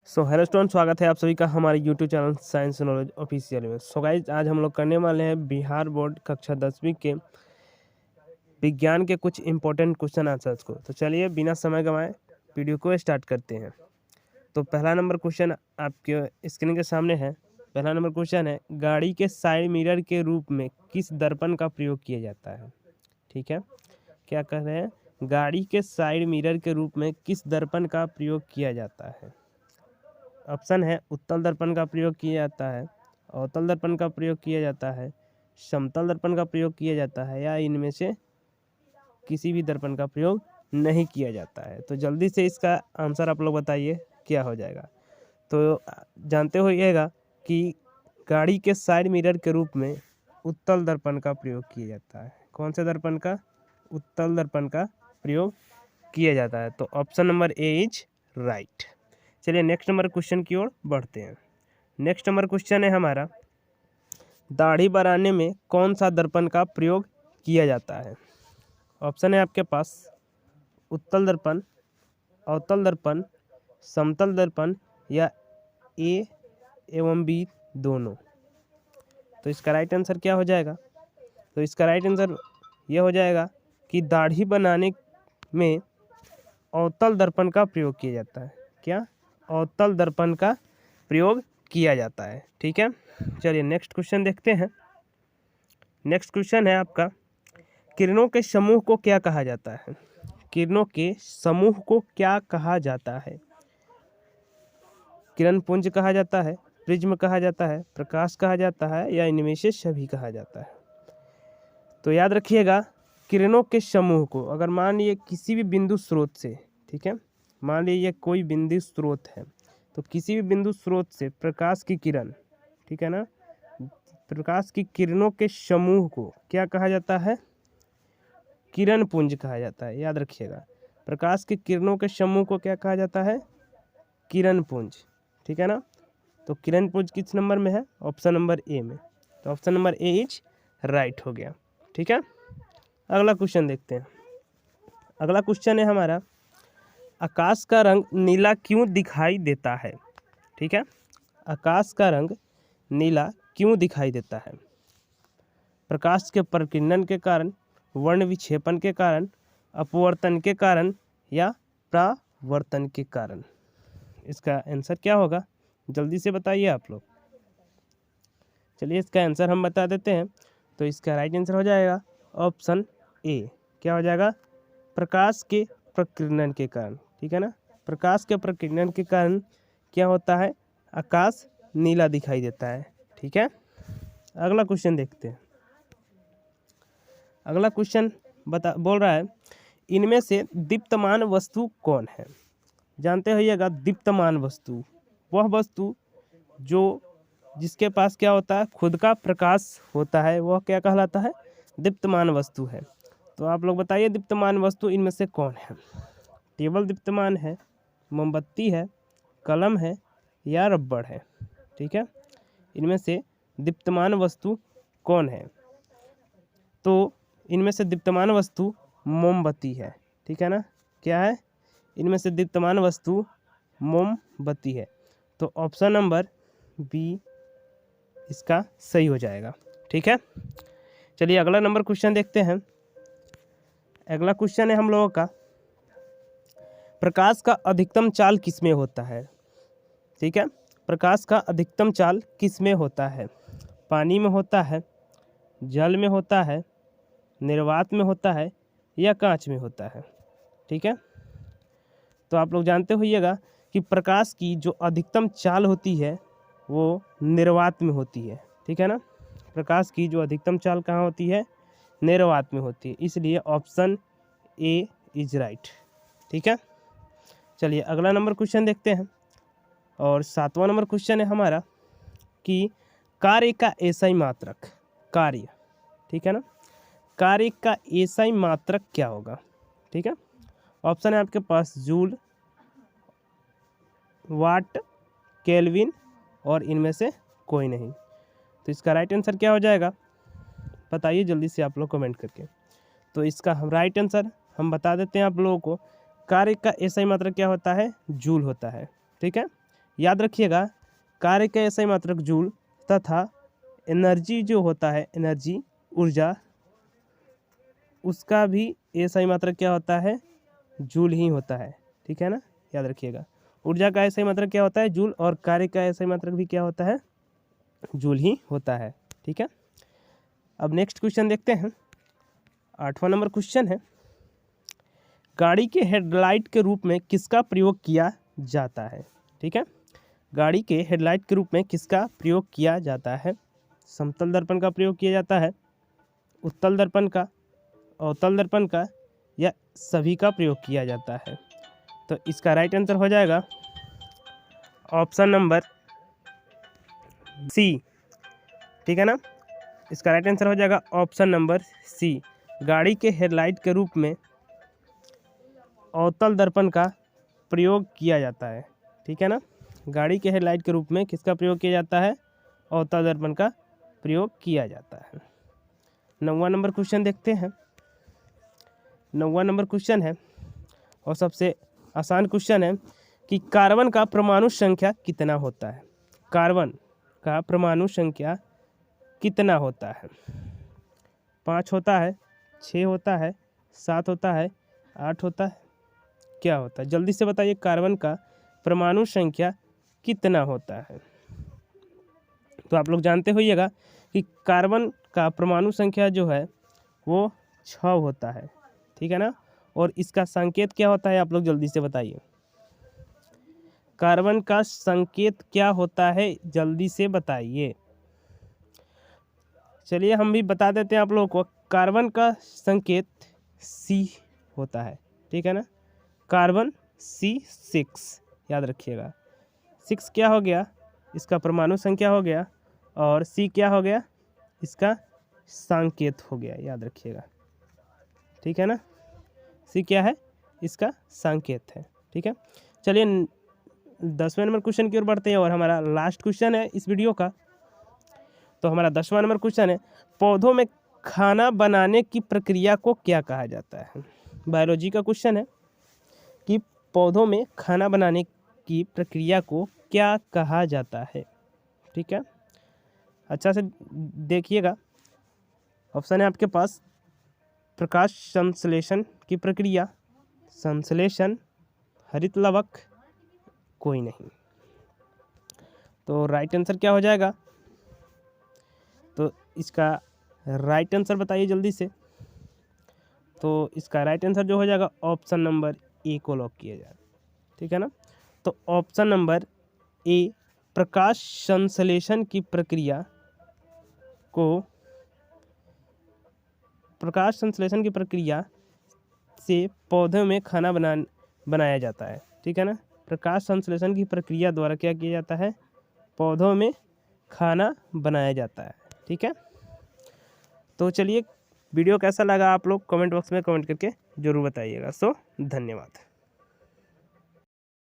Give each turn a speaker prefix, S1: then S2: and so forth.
S1: Hello student, स्वागत है आप सभी का हमारे YouTube channel science knowledge official में। गाइज, आज हम लोग करने वाले हैं बिहार बोर्ड कक्षा 10वीं के विज्ञान के कुछ इंपॉर्टेंट क्वेश्चन आंसर्स को। तो चलिए बिना समय गंवाए वीडियो को स्टार्ट करते हैं। तो पहला नंबर क्वेश्चन आपके स्क्रीन के सामने है। पहला नंबर क्वेश्चन है, गाड़ी के साइड मिरर के रूप में किस दर्पण का प्रयोग किया जाता है? ठीक है, क्या कह रहे हैं? गाड़ी के साइड मिरर के रूप में किस दर्पण का प्रयोग किया जाता है? ऑप्शन है, उत्तल दर्पण का प्रयोग किया जाता है, अवतल दर्पण का प्रयोग किया जाता है, समतल दर्पण का प्रयोग किया जाता है, या इनमें से किसी भी दर्पण का प्रयोग नहीं किया जाता है। तो जल्दी से इसका आंसर आप लोग बताइए क्या हो जाएगा। तो जानते होइएगा कि गाड़ी के साइड मिरर के रूप में उत्तल दर्पण का प्रयोग किया जाता है। कौन से दर्पण का? उत्तल दर्पण का प्रयोग किया जाता है। तो option number A is right. चलिए नेक्स्ट नंबर क्वेश्चन की ओर बढ़ते हैं। नेक्स्ट नंबर क्वेश्चन है हमारा, दाढ़ी बनाने में कौन सा दर्पण का प्रयोग किया जाता है? ऑप्शन है आपके पास, उत्तल दर्पण, अवतल दर्पण, समतल दर्पण, या ए एवं बी दोनों। तो इसका राइट आंसर क्या हो जाएगा? तो इसका राइट आंसर ये हो जाएगा कि दाढ़ी बनाने में अवतल दर्पण का प्रयोग किया जाता है। क्या? अवतल दर्पण का प्रयोग किया जाता है। ठीक है, चलिए नेक्स्ट क्वेश्चन देखते हैं। नेक्स्ट क्वेश्चन है आपका, किरणों के समूह को क्या कहा जाता है? किरणों के समूह को क्या कहा जाता है? किरण पुंज कहा जाता है, प्रिज्म कहा जाता है, प्रकाश कहा जाता है, या इनमें से सभी कहा जाता है? तो याद रखिएगा, किरणों के समूह को अगर मान लीजिए किसी भी बिंदु स्रोत से, ठीक है, मान लीजिए कोई बिंदु स्रोत है, तो किसी भी बिंदु स्रोत से प्रकाश की किरण, ठीक है ना, प्रकाश की किरणों के समूह को क्या कहा जाता है? किरण पुंज कहा जाता है। याद रखिएगा, प्रकाश की किरणों के समूह को क्या कहा जाता है? किरण पुंज। ठीक है ना। तो किरण पुंज किस नंबर में है? ऑप्शन नंबर ए में। तो option number A is right हो गया। ठीक है, अगला क्वेश्चन देखते हैं। अगला क्वेश्चन है हमारा, आकाश का रंग नीला क्यों दिखाई देता है? ठीक है, आकाश का रंग नीला क्यों दिखाई देता है? प्रकाश के प्रकीर्णन के कारण, वर्ण विक्षेपण के कारण, अपवर्तन के कारण, या परावर्तन के कारण? इसका आंसर क्या होगा? जल्दी से बताइए आप लोग। चलिए इसका आंसर हम बता देते हैं। तो इसका राइट आंसर हो जाएगा ऑप्शन ए। क्या हो जाएगा? प्रकाश के प्रकीर्णन के कारण। ठीक है ना, प्रकाश के प्रकीर्णन के कारण क्या होता है? आकाश नीला दिखाई देता है। ठीक है, अगला क्वेश्चन देखते हैं। अगला क्वेश्चन बोल रहा है, इनमें से दीप्तमान वस्तु कौन है? जानते होइएगा, दीप्तमान वस्तु वह वस्तु जो जिसके पास क्या होता है? खुद का प्रकाश होता है, वह क्या कहलाता है? दीप्तमान वस्तु है। तो आप लोग बताइए, दीप्तमान वस्तु इनमें से कौन है? टेबल दीप्तमान है, मोमबत्ती है, कलम है, या रबड़ है? ठीक है, इनमें से दीप्तमान वस्तु कौन है? तो इनमें से दीप्तमान वस्तु मोमबत्ती है। ठीक है ना, क्या है? इनमें से दीप्तमान वस्तु मोमबत्ती है। तो ऑप्शन नंबर बी इसका सही हो जाएगा। ठीक है, चलिए अगला नंबर क्वेश्चन देखते हैं। अगला क्वेश्चन है हम लोगों का, प्रकाश का अधिकतम चाल किसमें होता है? ठीक है, प्रकाश का अधिकतम चाल किसमें होता है? पानी में होता है, जल में होता है, निर्वात में होता है, या कांच में होता है? ठीक है, तो आप लोग जानते होइएगा कि प्रकाश की जो अधिकतम चाल होती है वो निर्वात में होती है। ठीक है ना, प्रकाश की जो अधिकतम चाल कहाँ होती है? निर्वात में होती है। इसलिए ऑप्शन ए इज राइट। ठीक है, चलिए अगला नंबर क्वेश्चन देखते हैं। और 7वां नंबर क्वेश्चन है हमारा कि कार्य का एसआई मात्रक, कार्य, ठीक है ना, कार्य का एसआई मात्रक क्या होगा? ठीक है, ऑप्शन है आपके पास, जूल, वाट, केल्विन, और इनमें से कोई नहीं। तो इसका राइट आंसर क्या हो जाएगा? बताइए जल्दी से आप लोग कमेंट करके। तो इसका हम राइट आंसर हम बता देते हैं आप लोगों को। कार्य का एसआई मात्रक क्या होता है? जूल होता है। ठीक है, याद रखिएगा, कार्य का SI मात्रक जूल तथा एनर्जी जो होता है, एनर्जी ऊर्जा, उसका भी SI मात्रक क्या होता है, जूल ही होता है। ठीक है ना, याद रखिएगा, ऊर्जा का SI मात्रक क्या होता है, जूल, और कार्य का SI मात्रक भी क्या होता है, जूल ही होता है। ठीक है, अब नेक्स्ट क्वेश्चन देखते हैं। 8वां नंबर क्वेश्चन है, गाड़ी के हेडलाइट के रूप में किसका प्रयोग किया जाता है। ठीक है, गाड़ी के हेडलाइट के रूप में किसका प्रयोग किया जाता है। समतल दर्पण का प्रयोग किया जाता है, उत्तल दर्पण का, अवतल दर्पण का, या सभी का प्रयोग किया जाता है। तो इसका राइट आंसर हो जाएगा ऑप्शन नंबर सी। ठीक है ना, इसका राइट आंसर हो जाएगा ऑप्शन नंबर सी। गाड़ी के हेडलाइट के रूप में अवतल दर्पण का प्रयोग किया जाता है। ठीक है ना, गाड़ी के हेडलाइट के रूप में किसका प्रयोग किया जाता है, अवतल दर्पण का प्रयोग किया जाता है। 9वां नंबर क्वेश्चन देखते हैं। 9वां नंबर क्वेश्चन है और सबसे आसान क्वेश्चन है कि कार्बन का परमाणु संख्या कितना होता है। कार्बन का परमाणु संख्या कितना होता है। 5 होता है, 6 होता है, 7 होता है, 8 होता है, क्या होता है, जल्दी से बताइए, कार्बन का परमाणु संख्या कितना होता है। तो आप लोग जानते होइएगा कि कार्बन का परमाणु संख्या जो है वो 6 होता है। ठीक है ना, और इसका संकेत क्या होता है, आप लोग जल्दी से बताइए, कार्बन का संकेत क्या होता है, जल्दी से बताइए। चलिए हम भी बता देते हैं आप लोगों को, कार्बन का संकेत C होता है। ठीक है ना, कार्बन C6, याद रखिएगा, 6 क्या हो गया, इसका परमाणु संख्या हो गया, और C क्या हो गया, इसका संकेत हो गया, याद रखिएगा। ठीक है ना, C क्या है, इसका संकेत है। ठीक है, चलिए 10वें नंबर क्वेश्चन की ओर बढ़ते हैं और हमारा लास्ट क्वेश्चन है इस वीडियो का। तो हमारा 10वां नंबर क्वेश्चन है, पौधों में खाना बनाने की प्रक्रिया को क्या कहा जाता है। बायोलॉजी का क्वेश्चन है कि पौधों में खाना बनाने की प्रक्रिया को क्या कहा जाता है। ठीक है, अच्छा से देखिएगा, ऑप्शन है आपके पास, प्रकाश संश्लेषण की प्रक्रिया, संश्लेषण, हरित लवक, कोई नहीं। तो राइट आंसर क्या हो जाएगा, तो इसका राइट आंसर बताइए जल्दी से। तो इसका राइट आंसर जो हो जाएगा ऑप्शन नंबर ए को लॉक किया जाए। ठीक है ना, तो ऑप्शन नंबर ए, प्रकाश संश्लेषण की प्रक्रिया को, प्रकाश संश्लेषण की प्रक्रिया से पौधों में खाना बनाया जाता है। ठीक है ना, प्रकाश संश्लेषण की प्रक्रिया द्वारा क्या किया जाता है, पौधों में खाना बनाया जाता है। ठीक है, तो चलिए, वीडियो कैसा लगा आप लोग कमेंट बॉक्स में कमेंट करके ज़रूर बताइएगा। सो धन्यवाद।